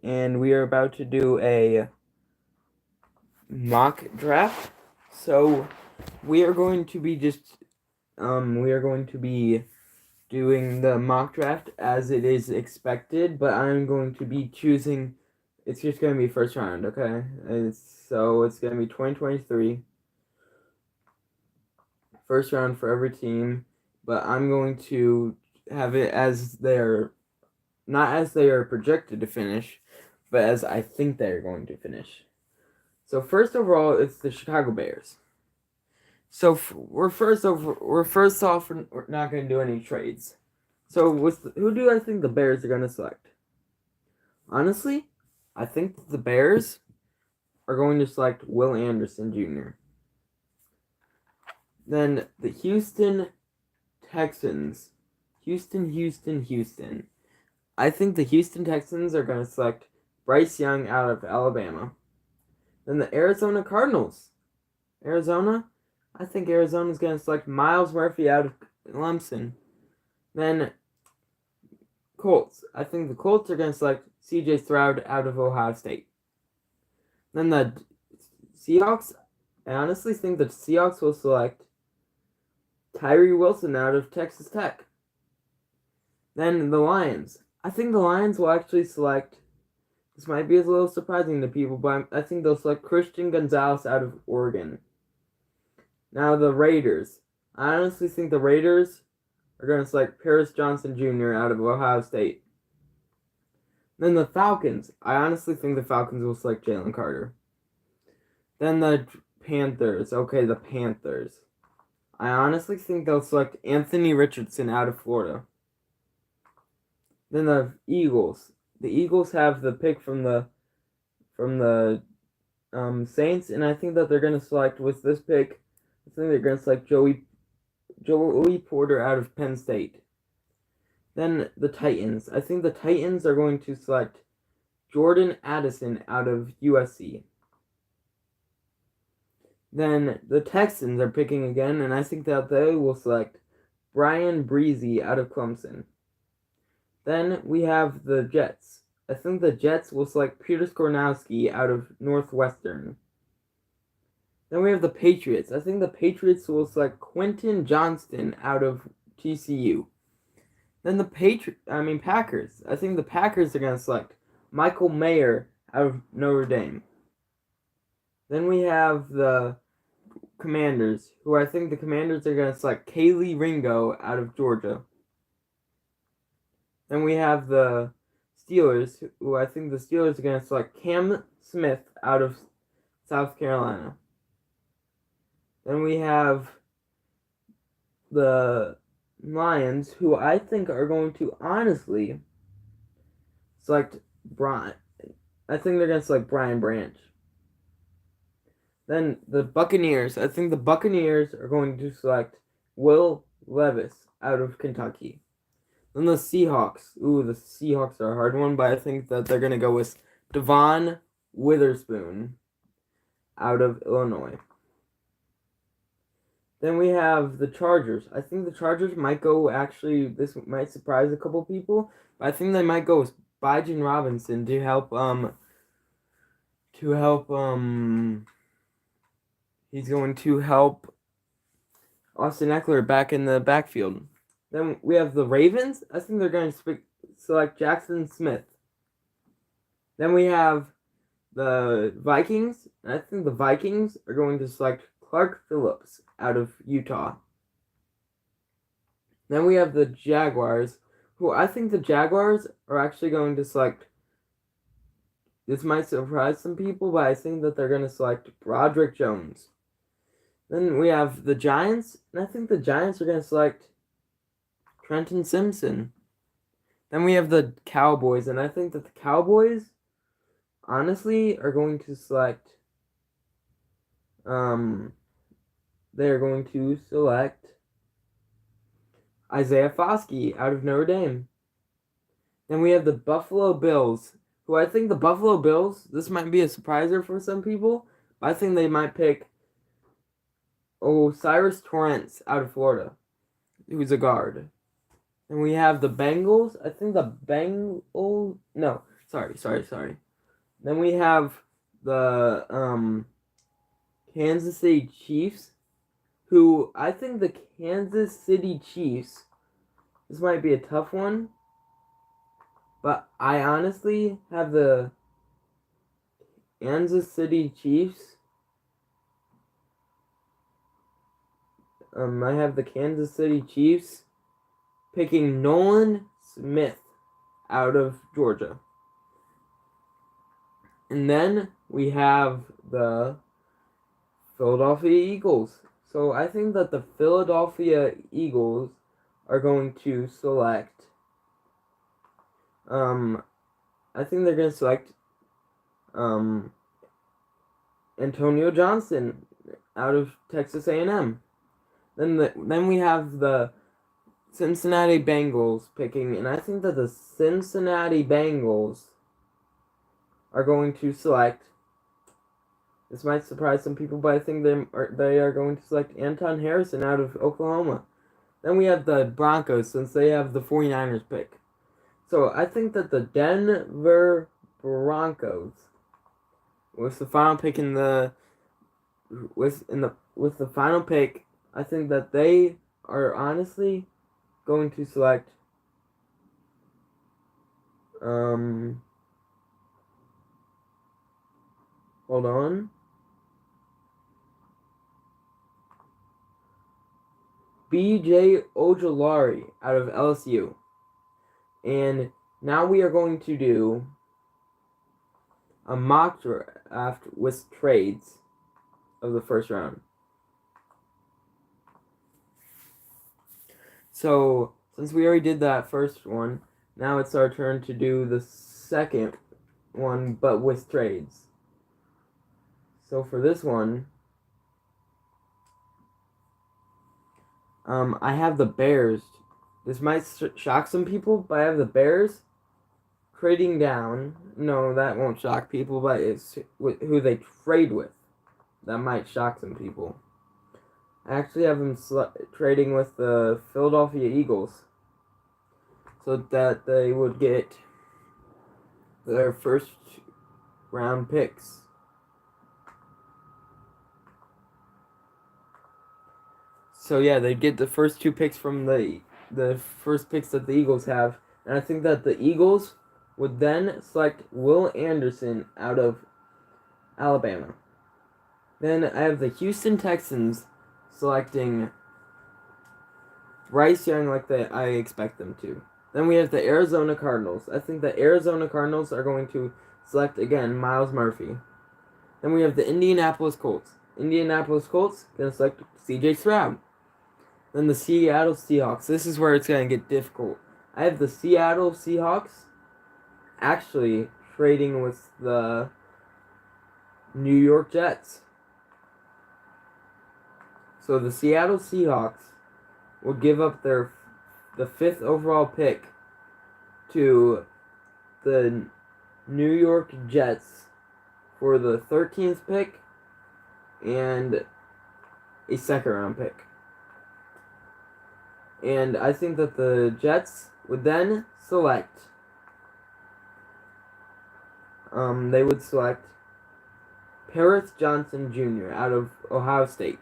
and we are about to do a mock draft. So we are going to be doing the mock draft as it is expected, but I'm going to be choosing. It's just going to be first round, okay? It's going to be 2023 first round for every team, but I'm going to have it as not as they are projected to finish, but as I think they're going to finish. So first overall, it's the Chicago Bears. So we're first off. We're not going to do any trades. So who do I think the Bears are going to select? Honestly, I think the Bears are going to select Will Anderson Jr. Then the Houston Texans. Houston. I think the Houston Texans are going to select Bryce Young out of Alabama. Then the Arizona Cardinals. I think Arizona's going to select Miles Murphy out of Clemson. Then Colts. I think the Colts are going to select C.J. Stroud out of Ohio State. Then the Seahawks. I honestly think the Seahawks will select Tyree Wilson out of Texas Tech. Then the Lions. I think the Lions will actually select. This might be a little surprising to people, but I think they'll select Christian Gonzalez out of Oregon. Now the Raiders. I honestly think the Raiders are going to select Paris Johnson Jr. out of Ohio State. Then the Falcons. I honestly think the Falcons will select Jalen Carter. Then the Panthers. Okay, the Panthers. I honestly think they'll select Anthony Richardson out of Florida. Then the Eagles. The Eagles have the pick from the Saints, and I think that they're going to select with this pick. I think they're going to select Joey Porter out of Penn State. Then the Titans. I think the Titans are going to select Jordan Addison out of USC. Then the Texans are picking again, and I think that they will select Brian Breezy out of Clemson. Then we have the Jets. I think the Jets will select Peter Skornowski out of Northwestern. Then we have the Patriots. I think the Patriots will select Quentin Johnston out of TCU. Then the Packers. I think the Packers are going to select Michael Mayer out of Notre Dame. Then we have the Commanders, who I think the Commanders are going to select Kaylee Ringo out of Georgia. Then we have the Steelers, who I think the Steelers are going to select Cam Smith out of South Carolina. Then we have the Lions, who I think are going to honestly select Brian. I think they're going to select Brian Branch. Then the Buccaneers. I think the Buccaneers are going to select Will Levis out of Kentucky. Then the Seahawks. The Seahawks are a hard one, but I think that they're going to go with Devon Witherspoon out of Illinois. Then we have the Chargers. I think the Chargers might go, actually, this might surprise a couple people, but I think they might go with Bijan Robinson to help, he's going to help Austin Eckler back in the backfield. Then we have the Ravens. I think they're going to select Jackson Smith. Then we have the Vikings. I think the Vikings are going to select Clark Phillips out of Utah. Then we have the Jaguars, who I think the Jaguars are actually going to select. This might surprise some people, but I think that they're going to select Broderick Jones. Then we have the Giants, and I think the Giants are going to select Trenton Simpson. Then we have the Cowboys, and I think that the Cowboys, honestly, are going to select. They are going to select Isaiah Foskey out of Notre Dame. Then we have the Buffalo Bills, who I think the Buffalo Bills, this might be a surpriser for some people, but I think they might pick Cyrus Torrence out of Florida, who's a guard. And we have the Bengals. I think the Sorry. Then we have the Kansas City Chiefs, who I think the Kansas City Chiefs, this might be a tough one, but I honestly have the Kansas City Chiefs. I have the Kansas City Chiefs picking Nolan Smith out of Georgia. And then we have the Philadelphia Eagles. So I think that the Philadelphia Eagles are going to select. I think they're going to select Antonio Johnson out of Texas A&M. Then we have the Cincinnati Bengals picking, and I think that the Cincinnati Bengals are going to select. This might surprise some people, but I think they are going to select Anton Harrison out of Oklahoma. Then we have the Broncos, since they have the 49ers pick. So I think that the Denver Broncos, with the final pick with the final pick, I think that they are honestly going to select hold on. B.J. Ojulari out of LSU. And now we are going to do a mock draft with trades of the first round. So, since we already did that first one, now it's our turn to do the second one, but with trades. So for this one, I have the Bears. This might shock some people, but I have the Bears trading down. No, that won't shock people, but it's who they trade with. That might shock some people. I actually have them trading with the Philadelphia Eagles, so that they would get their first round picks. So yeah, they get the first two picks from the first picks that the Eagles have, and I think that the Eagles would then select Will Anderson out of Alabama. Then I have the Houston Texans selecting Bryce Young like I expect them to. Then we have the Arizona Cardinals. I think the Arizona Cardinals are going to select again Myles Murphy. Then we have the Indianapolis Colts. Indianapolis Colts going to select C.J. Stroud. Then the Seattle Seahawks. This is where it's going to get difficult. I have the Seattle Seahawks actually trading with the New York Jets. So the Seattle Seahawks will give up the 5th overall pick to the New York Jets for the 13th pick and a second round pick. And I think that the Jets would then select they would select Paris Johnson Jr. out of Ohio State.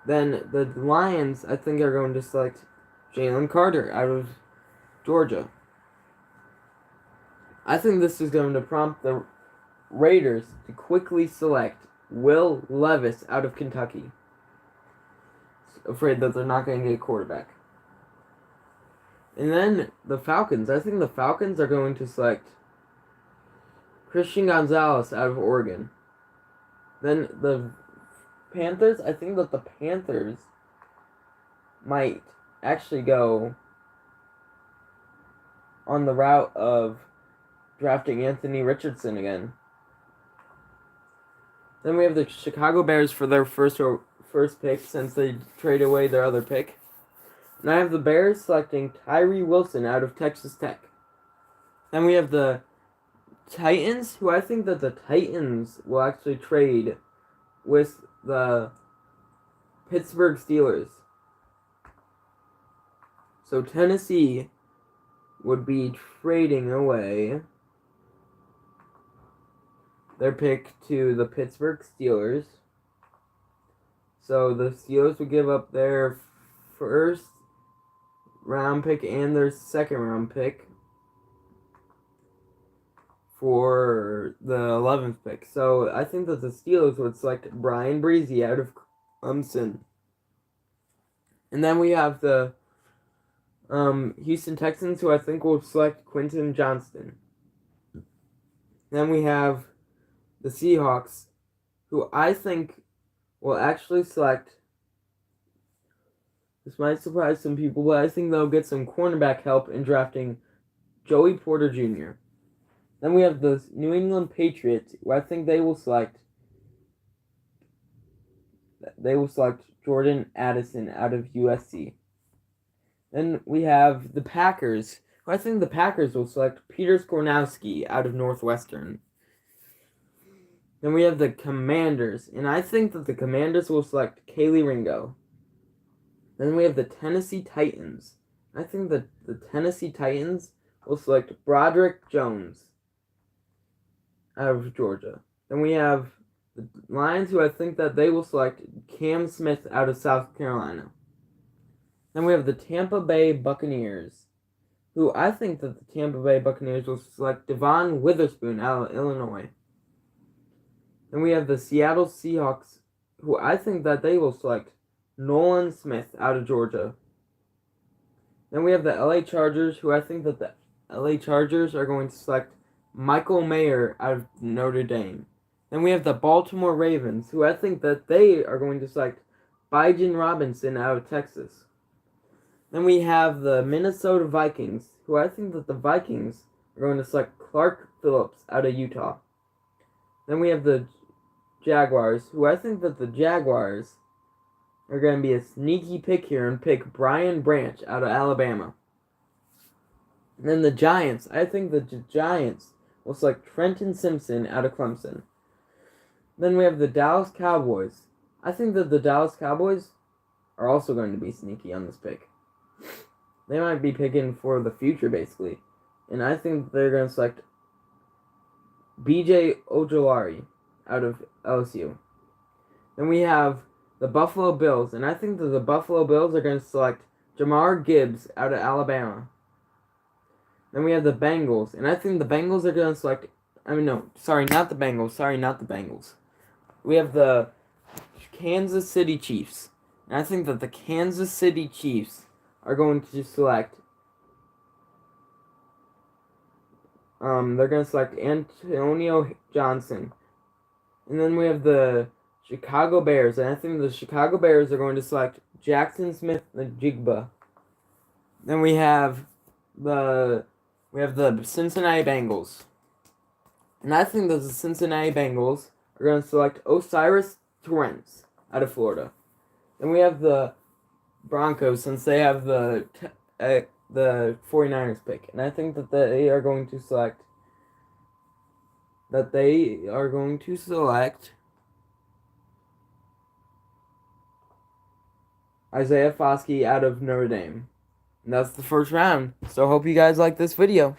Then the Lions, I think, are going to select Jalen Carter out of Georgia. I think this is going to prompt the Raiders to quickly select Will Levis out of Kentucky. Afraid that they're not going to get a quarterback. And then the Falcons. I think the Falcons are going to select Christian Gonzalez out of Oregon. Then the Panthers. I think that the Panthers might actually go on the route of drafting Anthony Richardson again. Then we have the Chicago Bears for their first pick, since they traded away their other pick. And I have the Bears selecting Tyree Wilson out of Texas Tech. Then we have the Titans, who I think that the Titans will actually trade with the Pittsburgh Steelers. So Tennessee would be trading away their pick to the Pittsburgh Steelers. So the Steelers would give up their first round pick and their second round pick for the 11th pick. So I think that the Steelers would select Brian Breezy out of Clemson. And then we have the Houston Texans, who I think will select Quentin Johnston. Then we have the Seahawks, who I think will actually select, this might surprise some people, but I think they'll get some cornerback help in drafting Joey Porter Jr. Then we have the New England Patriots, who I think they will select Jordan Addison out of USC. Then we have the Packers, who I think the Packers will select Peter Skornowski out of Northwestern. Then we have the Commanders, and I think that the Commanders will select Kaylee Ringo. Then we have the Tennessee Titans. I think that the Tennessee Titans will select Broderick Jones out of Georgia. Then we have the Lions, who I think that they will select Cam Smith out of South Carolina. Then we have the Tampa Bay Buccaneers, who I think that the Tampa Bay Buccaneers will select Devon Witherspoon out of Illinois. Then we have the Seattle Seahawks, who I think that they will select Nolan Smith out of Georgia. Then we have the LA Chargers, who I think that the LA Chargers are going to select Michael Mayer out of Notre Dame. Then we have the Baltimore Ravens, who I think that they are going to select Bijan Robinson out of Texas. Then we have the Minnesota Vikings, who I think that the Vikings are going to select Clark Phillips out of Utah. Then we have the Jaguars, who I think that the Jaguars are going to be a sneaky pick here and pick Brian Branch out of Alabama. And then the Giants, I think the Giants will select Trenton Simpson out of Clemson. Then we have the Dallas Cowboys. I think that the Dallas Cowboys are also going to be sneaky on this pick. They might be picking for the future, basically. And I think they're going to select B.J. Ojulari out of LSU. Then we have the Buffalo Bills. And I think that the Buffalo Bills are going to select Jamar Gibbs out of Alabama. Then we have the Bengals, and I think the Bengals are going to select, not the Bengals. We have the Kansas City Chiefs, and I think that the Kansas City Chiefs are going to select, they're going to select Antonio Johnson. And then we have the Chicago Bears, and I think the Chicago Bears are going to select Jackson Smith-Njigba. Then we have the Cincinnati Bengals. And I think that the Cincinnati Bengals are going to select Osiris Torrance out of Florida. Then we have the Broncos, since they have the 49ers pick. And I think that they are going to select Isaiah Foskey out of Notre Dame. And that's the first round. So I hope you guys like this video.